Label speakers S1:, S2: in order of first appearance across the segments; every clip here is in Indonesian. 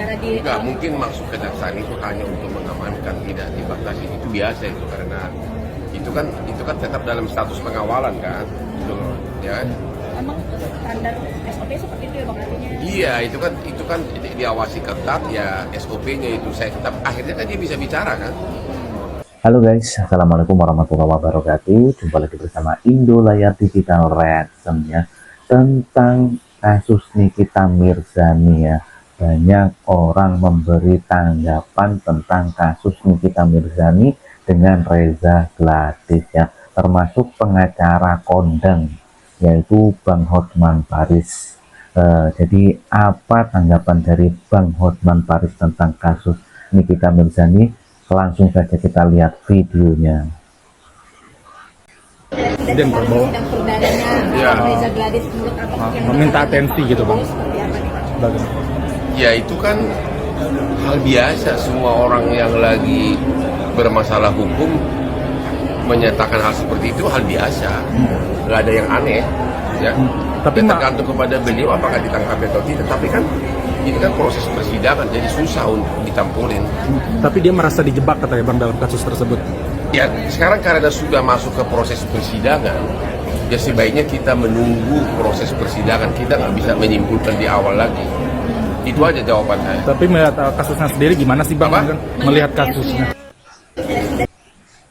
S1: pengacara di
S2: nggak mungkin masuk kejaksaan itu hanya untuk mengamankan, tidak dibatasi. Itu biasa itu, karena itu kan tetap dalam status pengawalan kan, gitu loh, ya.
S1: Emang standar SOP seperti itu ya Bang artinya?
S2: Iya, itu kan diawasi ketat ya, SOP-nya itu saya tetap akhirnya kan dia bisa bicara kan.
S3: Halo guys, assalamualaikum warahmatullahi wabarakatuh. Jumpa lagi bersama Indo Layar Digital Reaction ya, tentang kasus Nikita Mirzani ya. Banyak orang memberi tanggapan tentang kasus Nikita Mirzani dengan Reza Gladys ya, termasuk pengacara kondang yaitu Bang Hotman Paris. Jadi apa tanggapan dari Bang Hotman Paris tentang kasus Nikita Mirzani? Langsung saja kita lihat videonya.
S1: Dan sidang perdananya Reza Gladys menurut Abang yang
S4: meminta atensi gitu Bang.
S1: Seperti apa nih Bang?
S2: Ya itu kan hal biasa, semua orang yang lagi bermasalah hukum menyatakan hal seperti itu hal biasa, nggak ada yang aneh ya. Tapi tergantung kepada beliau apakah ditangkap atau tidak. Tapi kan ini kan proses persidangan, jadi susah untuk ditampurin.
S4: Tapi dia merasa dijebak katanya Bang dalam kasus tersebut.
S2: Ya sekarang karena sudah masuk ke proses persidangan, ya sebaiknya kita menunggu proses persidangan. Kita nggak bisa menyimpulkan di awal lagi. Itu aja jawaban saya.
S4: Tapi melihat kasusnya sendiri gimana sih Bang? Melihat kasusnya.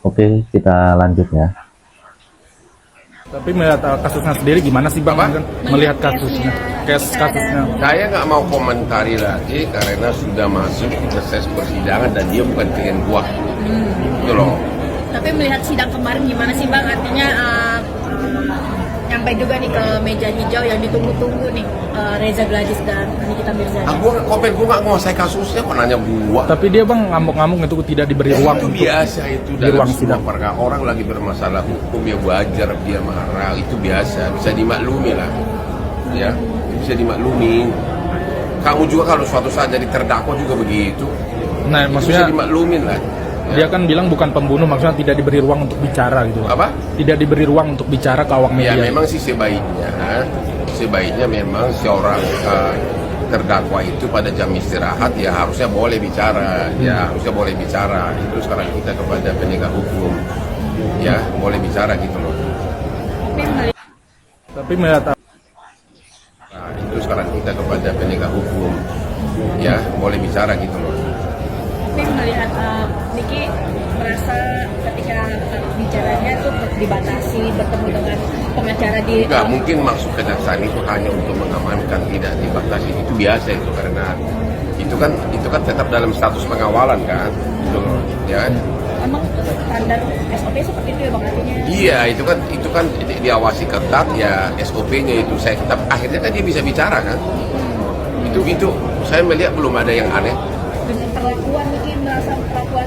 S3: Oke, kita lanjut ya.
S4: Tapi melihat kasusnya sendiri gimana sih Bang? Melihat kasusnya. Kasusnya.
S2: Saya nggak mau komentari lagi karena sudah masuk proses persidangan dan dia bukan klien gua. Gitu loh.
S1: Tapi melihat sidang kemarin gimana sih Bang? Artinya nyampe juga nih ke meja hijau yang ditunggu-tunggu nih Reza Gladys dan Nikita Mirzani.
S2: Gua nggak nggak nguasai kasusnya, kok nanya gua.
S4: Tapi dia Bang ngamuk-ngamuk itu tidak diberi ruang
S2: itu
S4: untuk
S2: biasa itu
S4: di ruang
S2: dalam
S4: sidang.
S2: perkara orang lagi bermasalah hukum ya wajar dia marah, itu biasa, bisa dimaklumi lah ya, bisa dimaklumi. Kamu juga kalau suatu saat jadi terdakwa juga begitu,
S4: Nah,
S2: itu
S4: maksudnya
S2: bisa dimaklumin lah ya.
S4: dia kan bilang bukan pembunuh, maksudnya tidak diberi ruang untuk bicara gitu Bang.
S2: Apa?
S4: Tidak diberi ruang untuk bicara ke awak
S2: Ya
S4: media.
S2: memang sih sebaiknya memang seorang terdakwa itu pada jam istirahat ya harusnya boleh bicara, ya harusnya boleh bicara. Itu sekarang kita kepada penegak hukum ya boleh bicara gitu loh.
S4: Tapi melihat
S2: Nah, itu sekarang kita kepada penegak hukum ya boleh bicara gitu loh.
S1: Tapi melihat Niki merasa ketika bicaranya itu dibatasi, bertemu dengan pengacara di
S2: Nggak mungkin masuk kejaksaan itu hanya untuk mengamankan, tidak dibatasi. Itu biasa itu, karena itu kan tetap dalam status pengawalan kan, gitu loh, ya.
S1: Emang standar SOP seperti itu ya Bang artinya?
S2: Iya, itu kan diawasi ketat ya, SOP-nya itu saya tetap akhirnya kan dia bisa bicara kan. Itu saya melihat belum ada yang aneh.
S1: Dengan perlakuan Niki merasa perlakuan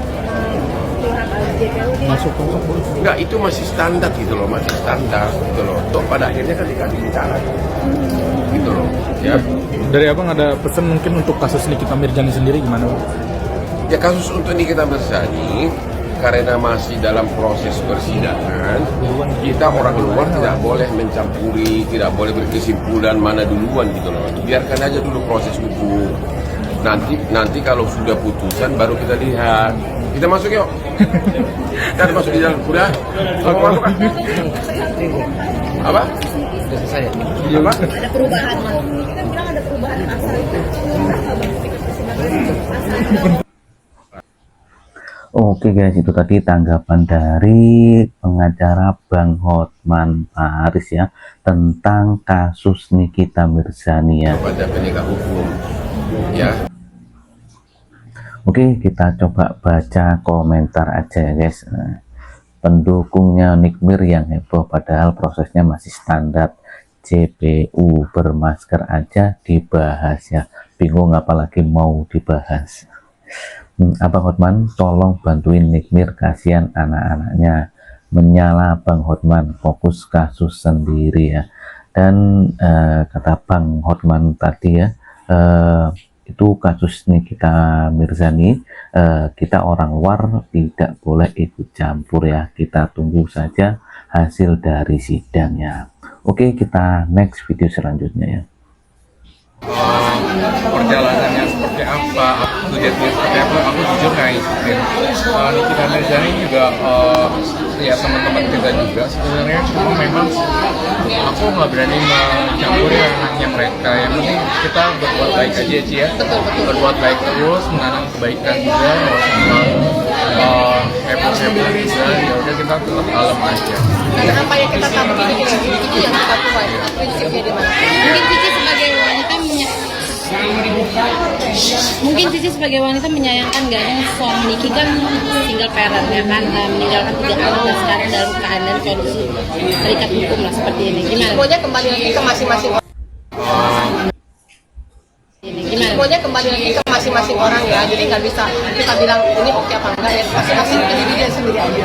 S1: pihak JPU ini
S4: masuk
S2: Enggak, itu masih standar gitu loh, masih standar gitu loh. Toh pada akhirnya kan dikasih bicara gitu loh, ya.
S4: dari Abang ada pesan mungkin untuk kasus Nikita Mirzani sendiri gimana Bang?
S2: Ya kasus untuk Nikita Mirzani karena masih dalam proses persidangan, kita orang luar tidak boleh mencampuri, tidak boleh berkesimpulan mana duluan gitu loh. Biarkan aja dulu proses hukum. Nanti kalau sudah putusan baru kita lihat. Kita masuk yuk. Kita masuk di dalam. Udah? Kamu masuk kan? Apa? Selesai. Apa?
S1: ada perubahan Bang. Kita bilang ada perubahan pasal itu.
S3: Oke guys, itu tadi tanggapan dari pengacara Bang Hotman Paris ya, tentang kasus Nikita Mirzani ya.
S2: Kepada penegak hukum. Ya.
S3: Oke, kita coba baca komentar aja ya guys. Nah, pendukungnya Nikmir yang heboh padahal prosesnya masih standar. JPU bermasker aja dibahas ya, bingung apalagi mau dibahas. Abang Hotman tolong bantuin Nikmir, kasihan anak-anaknya. Menyala Bang Hotman, fokus kasus sendiri ya. Dan kata Bang Hotman tadi ya, itu kasus Nikita Mirzani, kita orang luar tidak boleh ikut campur ya, kita tunggu saja hasil dari sidangnya. Oke, kita next video selanjutnya ya.
S2: Perjalanannya seperti
S5: seperti apa, update-nya seperti apa, aku jujur nggak ngikutin. Nikita Mirzani juga ya teman-teman kita juga sebenarnya, cuma memang aku nggak berani mencampuri anaknya mereka. Yang penting kita berbuat baik aja Ci ya, berbuat baik terus, menanam kebaikan juga, nggak usah terlalu heboh-heboh juga. Ya udah kita tetap kalem aja.
S1: Dan apa yang kita tahu ini itu yang kita tuai, prinsipnya di mana?
S6: Mungkin Cici sebagai wanita menyayangkan gak yang suami Niki kan single parent ya kan, meninggalkan 3 anak dan sekarang dalam keadaan kondisi terikat hukum lah seperti ini. Gimana?
S1: Semuanya kembali lagi ke masing-masing orang. Semuanya kembali lagi ke masing-masing orang ya, jadi nggak bisa kita bilang ini oke apa enggak ya, masing-masing individu sendiri aja.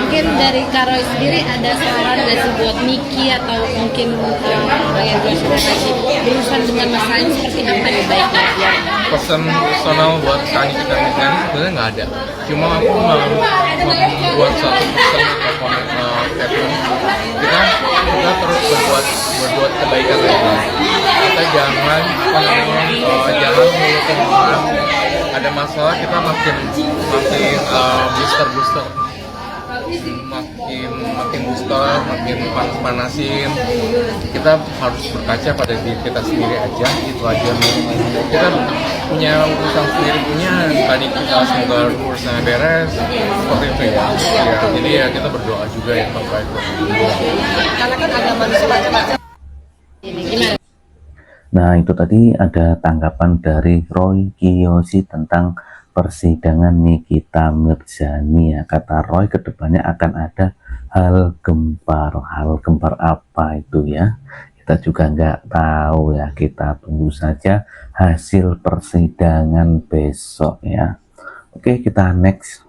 S6: Mungkin dari Kak Roy sendiri ada saran nggak sih buat Niki atau mungkin yang gue sudah kasih berurusan dengan masalah ini seperti apa nih baiknya ya?
S5: Pesan personal buat Kak Nikita Mirzani sebenarnya nggak ada, cuma aku mau membuat satu pesan ke kita terus berbuat kebaikan lagi. Kita jangan mengulurkan orang. Ada masalah kita makin booster, makin booster, makin panasin. Kita harus berkaca pada diri kita sendiri aja, itu aja. Kita punya urusan sendiri, punya tadi kita semoga urusannya beres, seperti itu ya. Jadi ya kita berdoa juga yang terbaik.
S1: Karena kan ada manusia macam-macam.
S3: Nah, itu tadi ada tanggapan dari Roy Kiyoshi tentang persidangan Nikita Mirzani ya. Kata Roy, kedepannya akan ada hal gempar apa itu ya, kita juga nggak tahu ya, kita tunggu saja hasil persidangan besok ya. Oke, kita next.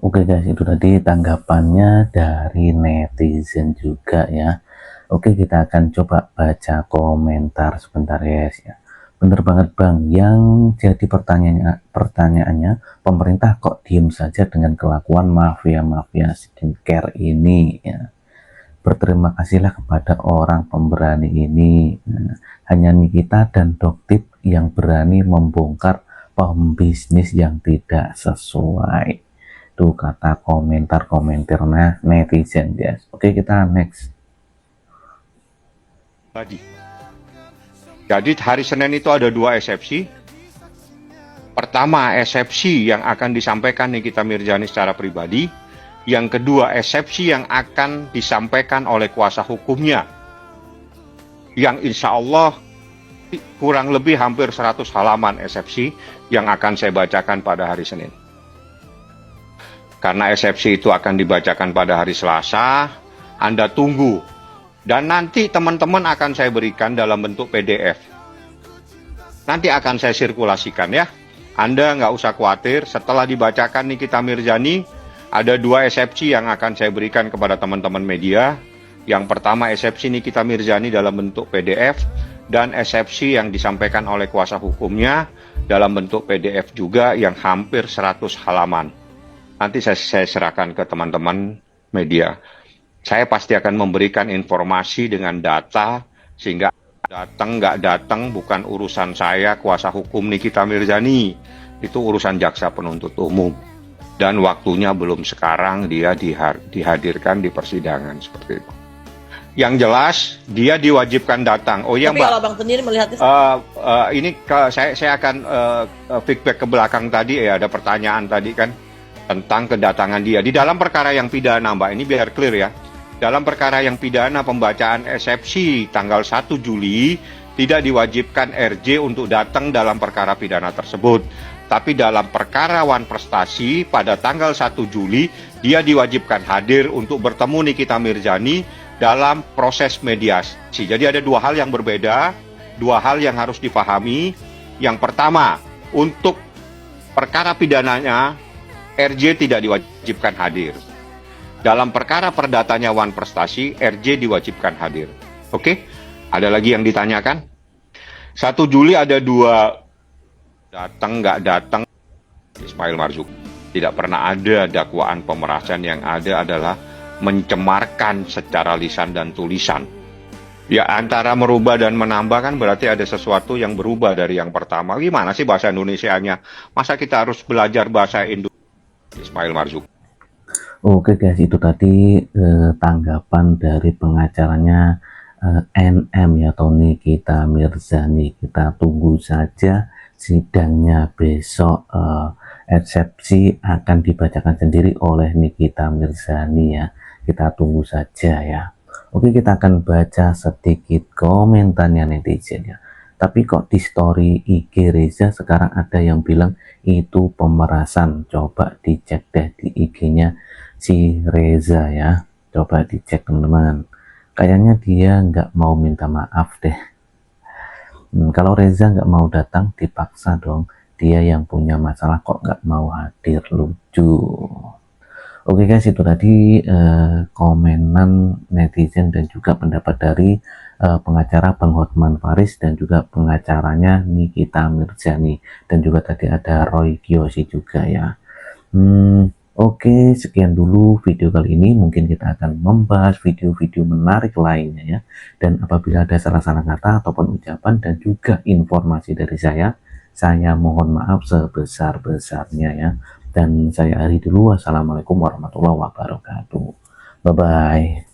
S3: Oke guys, itu tadi tanggapannya dari netizen juga ya. Oke, kita akan coba baca komentar sebentar guys ya. Bener banget Bang, yang jadi pertanyaannya pemerintah kok diem saja dengan kelakuan mafia-mafia skincare ini ya. Berterima kasihlah kepada orang pemberani ini. Hanya Nikita dan Doktip yang berani membongkar pembisnis yang tidak sesuai. Tuh kata komentar netizen guys. Oke, kita next.
S7: Jadi hari Senin itu ada 2 eksepsi. Pertama, eksepsi yang akan disampaikan Nikita Mirzani secara pribadi. Yang kedua, eksepsi yang akan disampaikan oleh kuasa hukumnya. Yang insya Allah kurang lebih hampir 100 halaman eksepsi yang akan saya bacakan pada hari Senin. Karena eksepsi itu akan dibacakan pada hari Selasa, Anda tunggu. Dan nanti teman-teman akan saya berikan dalam bentuk PDF. Nanti akan saya sirkulasikan ya. Anda nggak usah khawatir, setelah dibacakan Nikita Mirzani, ada 2 eksepsi yang akan saya berikan kepada teman-teman media. Yang pertama, eksepsi Nikita Mirzani dalam bentuk PDF, dan eksepsi yang disampaikan oleh kuasa hukumnya dalam bentuk PDF juga yang hampir 100 halaman. Nanti saya serahkan ke teman-teman media. Saya pasti akan memberikan informasi dengan data, sehingga datang nggak datang bukan urusan saya, kuasa hukum Nikita Mirzani. Itu urusan jaksa penuntut umum. Dan waktunya belum sekarang dia dihadirkan di persidangan seperti itu. Yang jelas dia diwajibkan datang. Oh iya Mbak.
S1: Kalau Abang sendiri melihatnya
S7: ini saya akan feedback ke belakang tadi ya, ada pertanyaan tadi kan tentang kedatangan dia. Di dalam perkara yang pidana Mbak, ini biar clear ya. Dalam perkara yang pidana pembacaan eksepsi tanggal 1 Juli tidak diwajibkan RJ untuk datang dalam perkara pidana tersebut. Tapi dalam perkara wan prestasi pada tanggal 1 Juli dia diwajibkan hadir untuk bertemu Nikita Mirzani dalam proses mediasi. Jadi ada 2 hal yang berbeda, 2 hal yang harus dipahami. Yang pertama, untuk perkara pidananya RJ tidak diwajibkan hadir. Dalam perkara perdatanya wan prestasi, RJ diwajibkan hadir. Oke? Ada lagi yang ditanyakan? 1 Juli ada 2 datang nggak datang Ismail Marzuki. Tidak pernah ada dakwaan pemerasan, yang ada adalah mencemarkan secara lisan dan tulisan. Ya antara merubah dan menambah kan berarti ada sesuatu yang berubah dari yang pertama. Gimana sih bahasa Indonesianya? Masa kita harus belajar bahasa Indonesia? Ismail Marzuki.
S3: Oke guys, itu tadi tanggapan dari pengacaranya NM ya, Tony Nikita Mirzani. Kita tunggu saja sidangnya besok. Eksepsi akan dibacakan sendiri oleh Nikita Mirzani ya. Kita tunggu saja ya. Oke, kita akan baca sedikit komentarnya netizen ya. Tapi kok di story IG Reza sekarang ada yang bilang itu pemerasan. Coba dicek deh di IG-nya si Reza ya. Coba dicek teman-teman. Kayaknya dia nggak mau minta maaf deh. Kalau Reza nggak mau datang dipaksa dong. Dia yang punya masalah kok nggak mau hadir, lucu. Oke guys, itu tadi komenan netizen dan juga pendapat dari pengacara Bang Hotman Paris dan juga pengacaranya Nikita Mirzani, dan juga tadi ada Roy Kiyoshi juga ya. Oke, sekian dulu video kali ini. Mungkin kita akan membahas video-video menarik lainnya ya. Dan apabila ada salah-salah kata ataupun ucapan dan juga informasi dari saya mohon maaf sebesar-besarnya ya. Dan saya akhiri dulu. Wassalamualaikum warahmatullahi wabarakatuh. Bye-bye.